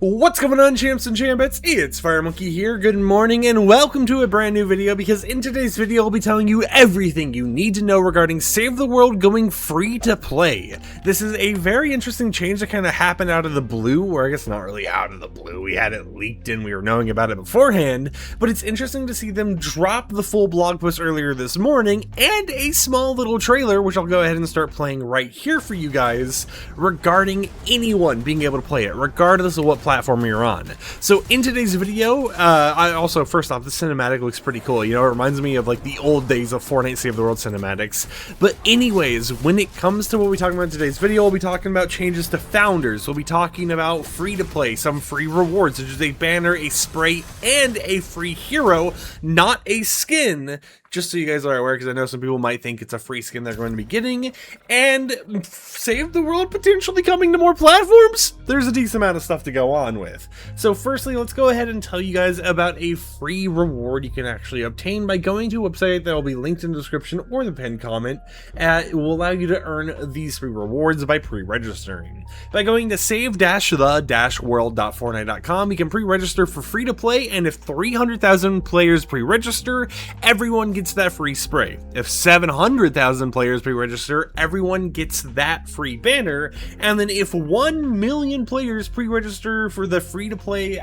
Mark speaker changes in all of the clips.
Speaker 1: What's going on, champs and champettes? It's FireMonkey here. Good morning and welcome to a brand new video, because in today's video I'll be telling you everything you need to know regarding Save the World going free to play. This is a very interesting change that kind of happened out of the blue, or I guess not really out of the blue. We had it leaked and we were knowing about it beforehand, but it's interesting to see them drop the full blog post earlier this morning and a small little trailer, which I'll go ahead and start playing right here for you guys, regarding anyone being able to play it, regardless of what platform you're on. So in today's video, I also, first off, the cinematic looks pretty cool. You know, it reminds me of like the old days of Fortnite Save the World cinematics. But anyways, when it comes to what we're talking about in today's video, we'll be talking about changes to founders. We'll be talking about free to play, some free rewards, such as a banner, a spray, and a free hero, not a skin. Just so you guys are aware, because I know some people might think it's a free skin they're going to be getting, and Save the World potentially coming to more platforms. There's a decent amount of stuff to go on with. So firstly, let's go ahead and tell you guys about a free reward you can actually obtain by going to a website that will be linked in the description or the pinned comment. It will allow you to earn these free rewards by pre-registering. By going to save-the-world.fortnite.com, you can pre-register for free to play, and if 300,000 players pre-register, everyone gets that free spray. If 700,000 players pre-register, everyone gets that free banner. And then if 1 million players pre-register for the free-to-play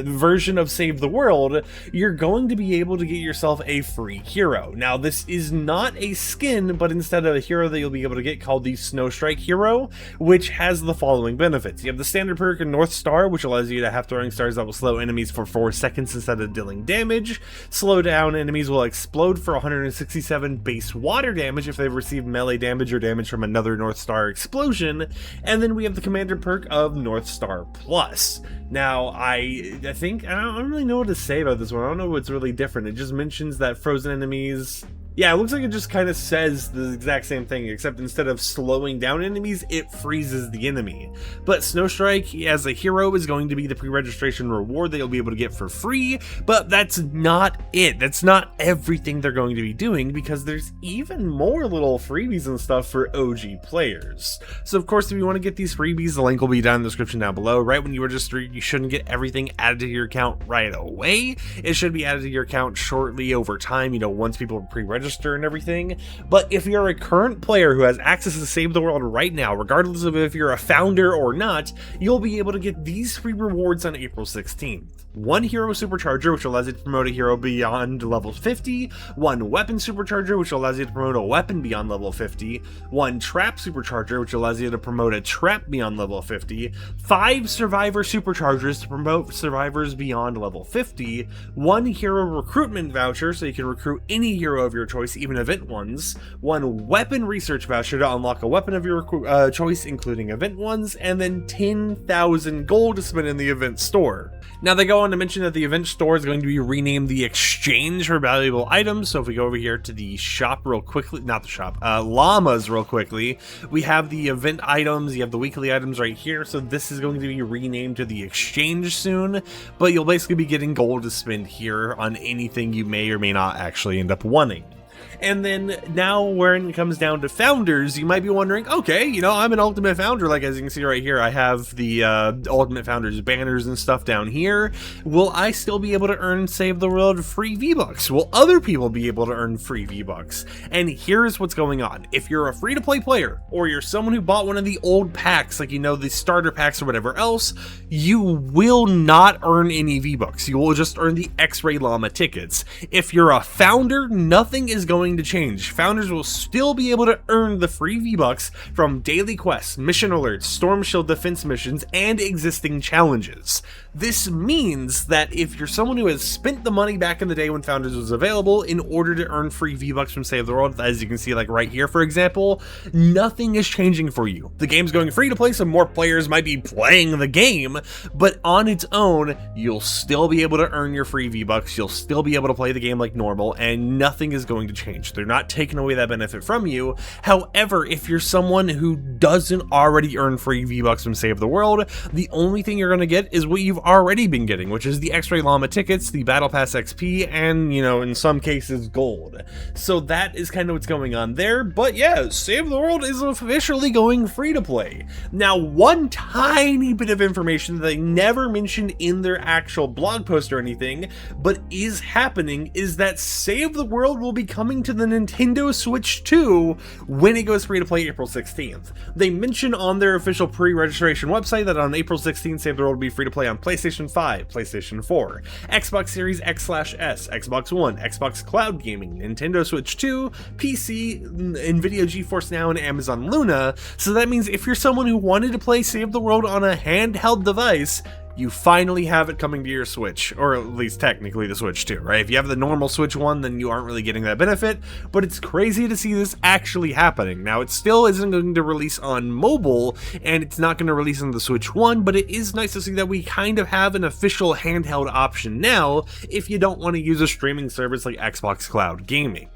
Speaker 1: version of Save the World, you're going to be able to get yourself a free hero. Now, this is not a skin, but instead of a hero that you'll be able to get called the Snow Strike hero, which has the following benefits. You have the standard perk in North Star, which allows you to have throwing stars that will slow enemies for 4 seconds instead of dealing damage. Slow down enemies will explode for 167 base water damage if they've received melee damage or damage from another North Star explosion. And then we have the commander perk of North Star Plus. Now, I think, I don't really know what to say about this one. I don't know what's really different. It just mentions that frozen enemies... Yeah, it looks like it just kind of says the exact same thing, except instead of slowing down enemies, it freezes the enemy. But Snow Strike as a hero is going to be the pre-registration reward that you'll be able to get for free, but that's not it. That's not everything they're going to be doing, because there's even more little freebies and stuff for OG players. So of course, if you want to get these freebies, the link will be down in the description down below. Right when you register, you shouldn't get everything added to your account right away. It should be added to your account shortly over time, you know, once people pre-register and everything. But if you're a current player who has access to Save the World right now, regardless of if you're a founder or not, you'll be able to get these free rewards on April 16th. 1 hero supercharger, which allows you to promote a hero beyond level 50, 1 weapon supercharger, which allows you to promote a weapon beyond level 50, 1 trap supercharger, which allows you to promote a trap beyond level 50, 5 survivor superchargers to promote survivors beyond level 50, 1 hero recruitment voucher, so you can recruit any hero of your choice, even event ones, 1 weapon research voucher to unlock a weapon of your choice, including event ones, and then 10,000 gold to spend in the event store. Now, they go on to mention that the event store is going to be renamed the Exchange for valuable items. So if we go over here to the shop real quickly, not the shop, llamas real quickly, we have the event items, you have the weekly items right here. So this is going to be renamed to the Exchange soon, but you'll basically be getting gold to spend here on anything you may or may not actually end up wanting. And then now when it comes down to founders, you might be wondering, okay, you know, I'm an ultimate founder. Like, as you can see right here, I have the ultimate founders banners and stuff down here. Will I still be able to earn Save the World free V-Bucks? Will other people be able to earn free V-Bucks? And here's what's going on. If you're a free-to-play player, or you're someone who bought one of the old packs, like, you know, the starter packs or whatever else, you will not earn any V-Bucks. You will just earn the X-Ray Llama tickets. If you're a founder, nothing is going to change. Founders will still be able to earn the free V-Bucks from daily quests, mission alerts, storm shield defense missions, and existing challenges. This means that if you're someone who has spent the money back in the day when Founders was available in order to earn free V-Bucks from Save the World, as you can see, like right here, for example, nothing is changing for you. The game's going free to play, so more players might be playing the game, but on its own, you'll still be able to earn your free V-Bucks, you'll still be able to play the game like normal, and nothing is going to change. They're not taking away that benefit from you. However, if you're someone who doesn't already earn free V-Bucks from Save the World, the only thing you're going to get is what you've already been getting, which is the X-Ray Llama tickets, the Battle Pass XP, and, you know, in some cases, gold. So that is kind of what's going on there, but yeah, Save the World is officially going free to play. Now, one tiny bit of information that they never mentioned in their actual blog post or anything, but is happening, is that Save the World will be coming to the Nintendo Switch 2 when it goes free to play April 16th. They mention on their official pre-registration website that on April 16th, Save the World will be free to play on PlayStation 5, PlayStation 4, Xbox Series X/S, Xbox One, Xbox Cloud Gaming, Nintendo Switch 2, PC, Nvidia GeForce Now, and Amazon Luna. So that means if you're someone who wanted to play Save the World on a handheld device, you finally have it coming to your Switch, or at least technically the Switch 2, right? If you have the normal Switch 1, then you aren't really getting that benefit, but it's crazy to see this actually happening. Now, it still isn't going to release on mobile, and it's not going to release on the Switch 1, but it is nice to see that we kind of have an official handheld option now, if you don't want to use a streaming service like Xbox Cloud Gaming.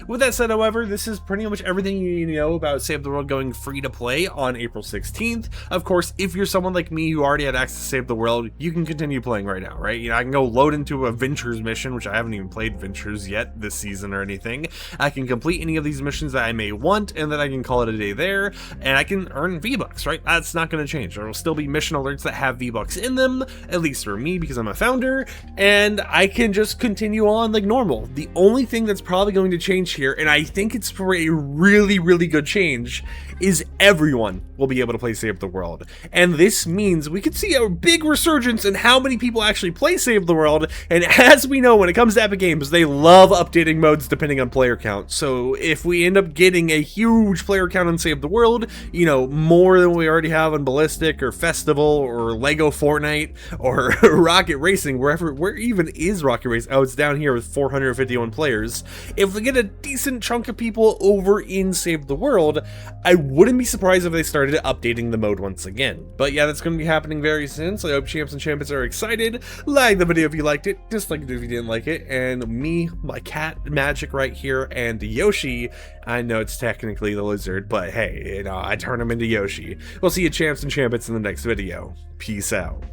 Speaker 1: With that said, however, this is pretty much everything you need to know about Save the World going free to play on April 16th. Of course, if you're someone like me who already had access to Save the World, you can continue playing right now, right? You know, I can go load into a Ventures mission, which I haven't even played Ventures yet this season or anything. I can complete any of these missions that I may want, and then I can call it a day there, and I can earn V-Bucks, right? That's not going to change. There will still be mission alerts that have V-Bucks in them, at least for me, because I'm a founder, and I can just continue on like normal. The only thing that's probably going to change here, and I think it's for a really, really good change, is everyone will be able to play Save the World. And this means we could see a big resurgence in how many people actually play Save the World, and as we know, when it comes to Epic Games, they love updating modes depending on player count. So if we end up getting a huge player count on Save the World, you know, more than we already have on Ballistic, or Festival, or Lego Fortnite, or Rocket Racing, where even is Rocket Racing? Oh, it's down here with 451 players. If we get a decent chunk of people over in Save the World, I wouldn't be surprised if they started updating the mode once again. But yeah, that's going to be happening very soon, so I hope champs and champions are excited. Like the video if you liked it, dislike it if you didn't like it, and me, my cat Magic right here, and Yoshi, I know it's technically the lizard, but hey, you know, I turn him into Yoshi. We'll see you champs and champions in the next video. Peace out.